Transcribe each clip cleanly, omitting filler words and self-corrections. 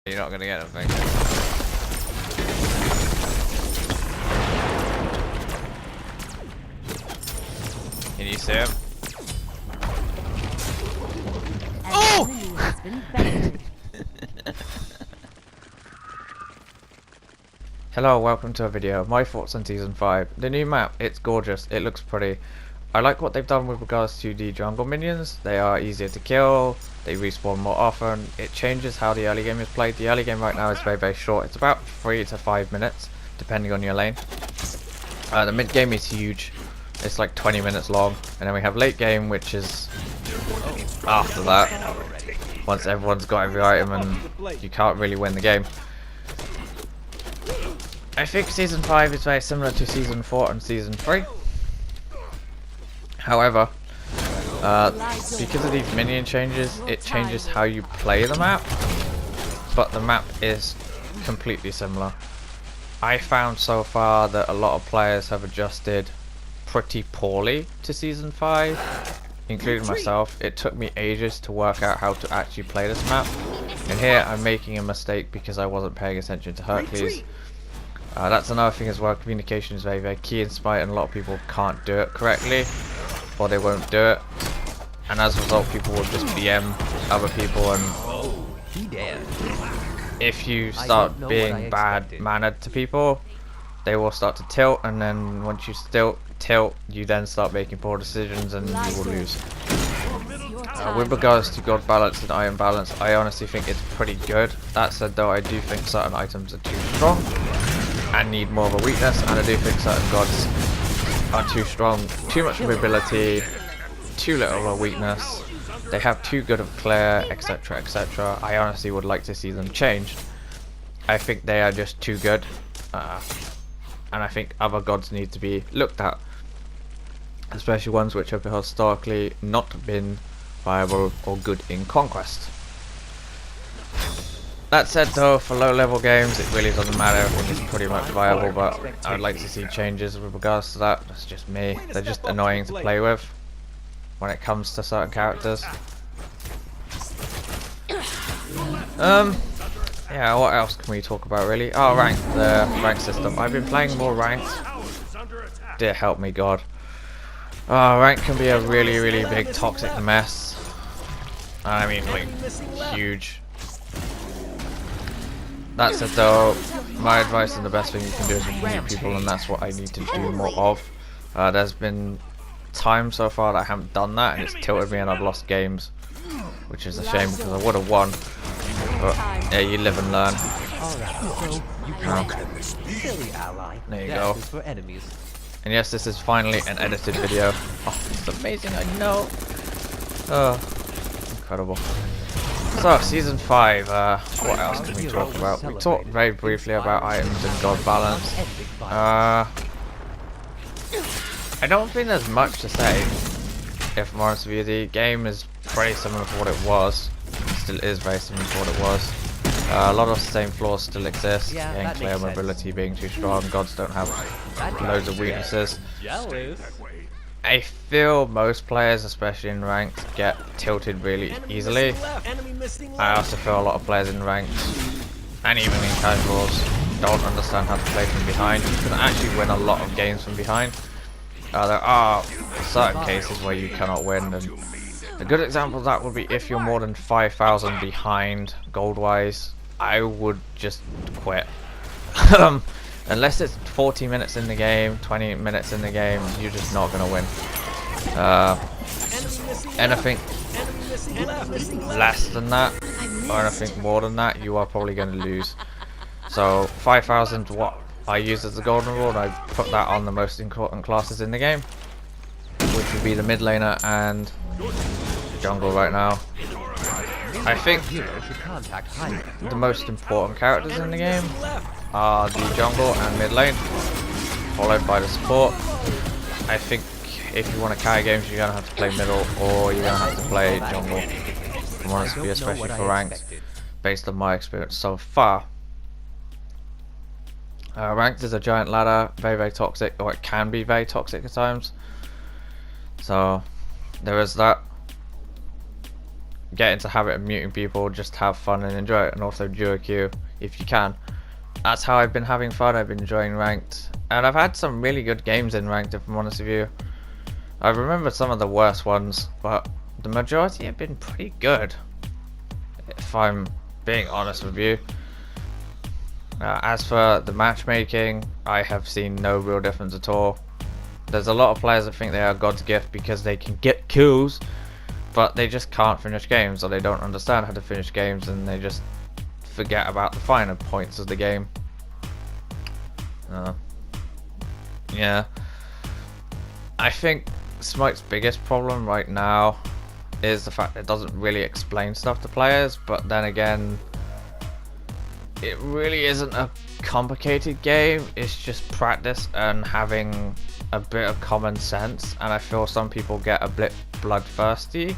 You're not gonna get anything. Can you see him? Oh! Hello, welcome to a video. My thoughts on Season 5. The new map, it's gorgeous, it looks pretty. I like what they've done with regards to the jungle minions. They are easier to kill, they respawn more often. It changes how the early game is played. The early game right now is very short. It's about 3 to 5 minutes, depending on your lane. The mid game is huge. It's like 20 minutes long. And then we have late game, which is after that. Once everyone's got every item and you can't really win the game. I think Season 5 is very similar to Season 4 and Season 3. However, because of these minion changes, it changes how you play the map, but the map is completely similar. I found so far that a lot of players have adjusted pretty poorly to Season 5, including myself. It took me ages to work out how to actually play this map, and here I'm making a mistake because I wasn't paying attention to Hercules. That's another thing as well. Communication is very key in Smite, and a lot of people can't do it correctly, or they won't do it, and as a result people will just BM other people, and if you start being bad mannered to people, they will start to tilt, and then once you still tilt, you then start making poor decisions and you will lose. With regards to god balance and item balance, I honestly think it's pretty good. That said though, I do think certain items are too strong and need more of a weakness, and I do think certain gods are too strong, too much mobility, too little of a weakness. They have too good of clear, etc, etc. I honestly would like to see them changed. I think they are just too good, and I think other gods need to be looked at, especially ones which have historically not been viable or good in Conquest. That said though, for low level games it really doesn't matter. I think it's pretty much viable, but I would like to see changes with regards to that. That's just me. They're just annoying to play with when it comes to certain characters. Yeah, what else can we talk about really? Oh, the rank system. I've been playing more ranked. Dear help me God. Oh, rank can be a really big toxic mess. I mean, like, huge. That said though, my advice and the best thing you can do is recruit people, and that's what I need to do more of. There's been times so far that I haven't done that, and it's tilted me and I've lost games, which is a shame because I would have won. But yeah, you live and learn. There you go. And yes, this is finally an edited video. Oh, it's amazing, I know. Oh, incredible. So, Season 5, what else can we talk about? We talked very briefly about items and god balance. I don't think there's much to say, if I'm honest with you. The game is very similar to what it was. It still is very similar to what it was. A lot of the same flaws still exist. Getting clear mobility, being too strong, gods don't have loads of weaknesses. I feel most players, especially in ranked, get tilted really easily. I also feel a lot of players in ranked, and even in casuals, don't understand how to play from behind. You can actually win a lot of games from behind. There are certain cases where you cannot win, and a good example of that would be if you're more than 5,000 behind gold-wise. I would just quit. Unless it's 40 minutes in the game, 20 minutes in the game, you're just not going to win. Anything less than that, or anything more than that, you are probably going to lose. So 5,000, what I use as the golden rule, and I put that on the most important classes in the game, which would be the mid laner and jungle right now. I think the most important characters in the game are the jungle and mid lane, followed by the support. I think if you want to carry games, you're going to have to play middle, or you're going to have to play jungle. If I'm honest with you, especially for ranked, based on my experience so far. Ranked is a giant ladder, very toxic, or it can be very toxic at times. So there is that. get into habit of muting people, just have fun and enjoy it, and also duo queue if you can. That's how I've been having fun. I've been enjoying ranked, and I've had some really good games in ranked, if I'm honest with you. I remember some of the worst ones, but the majority have been pretty good, if I'm being honest with you. As for the matchmaking, I have seen no real difference at all. There's a lot of players that think they are God's gift because they can get kills, but they just can't finish games, or they don't understand how to finish games, and they just forget about the finer points of the game. Yeah. I think Smite's biggest problem right now is the fact it doesn't really explain stuff to players, but then again, it really isn't a complicated game. It's just practice and having a bit of common sense, and I feel some people get a bit bloodthirsty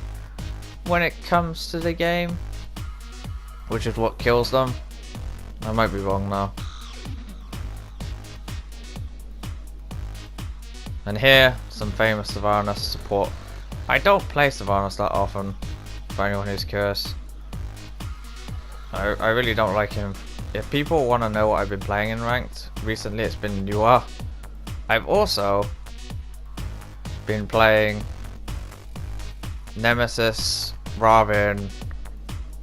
when it comes to the game, which is what kills them. I might be wrong now. And here, some famous Sylvanas support. I don't play Sylvanas that often, for anyone who's curious. I really don't like him. If people want to know what I've been playing in ranked, recently it's been Newer. I've also been playing Nemesis, Raven,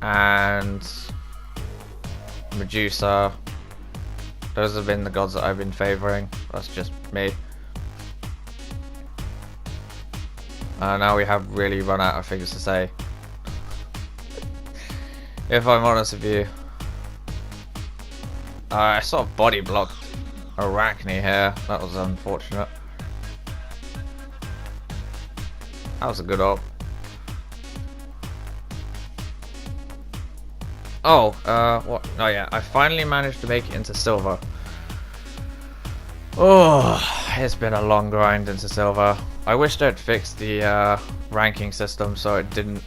and Medusa. Those have been the gods that I've been favouring. That's just me. Now we have really run out of things to say. If I'm honest with you. I sort of body blocked Arachne here. That was unfortunate. That was a good ult. Oh, what? Oh yeah, I finally managed to make it into silver. Oh, it's been a long grind into silver. I wish they'd fixed the ranking system so it didn't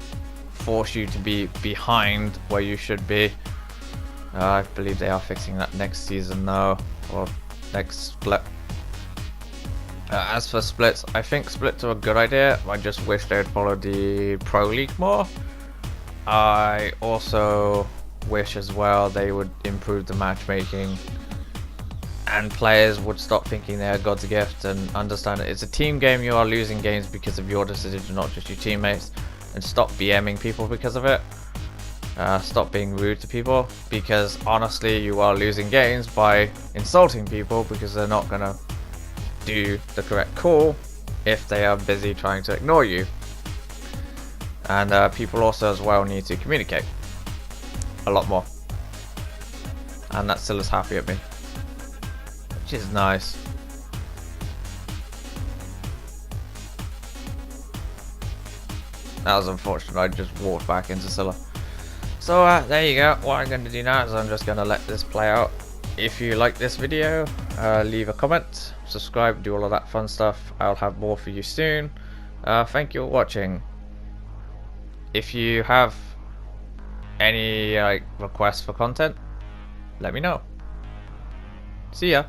force you to be behind where you should be. I believe they are fixing that next season though, or next split. As for splits, I think splits are a good idea. I just wish they'd followed the Pro League more. I also wish as well they would improve the matchmaking, and players would stop thinking they are God's gift and understand that it's a team game. You are losing games because of your decision, not just your teammates, and stop BMing people because of it. Stop being rude to people, because honestly you are losing games by insulting people because they're not gonna do the correct call if they are busy trying to ignore you. And people also as well need to communicate a lot more, and that still is happy at me, which is nice. That was unfortunate. I just walked back into Scylla. So there you go. What I'm going to do now is I'm just going to let this play out. If you like this video, leave a comment, subscribe, do all of that fun stuff. I'll have more for you soon. Thank you for watching. If you have any requests for content, let me know. See ya.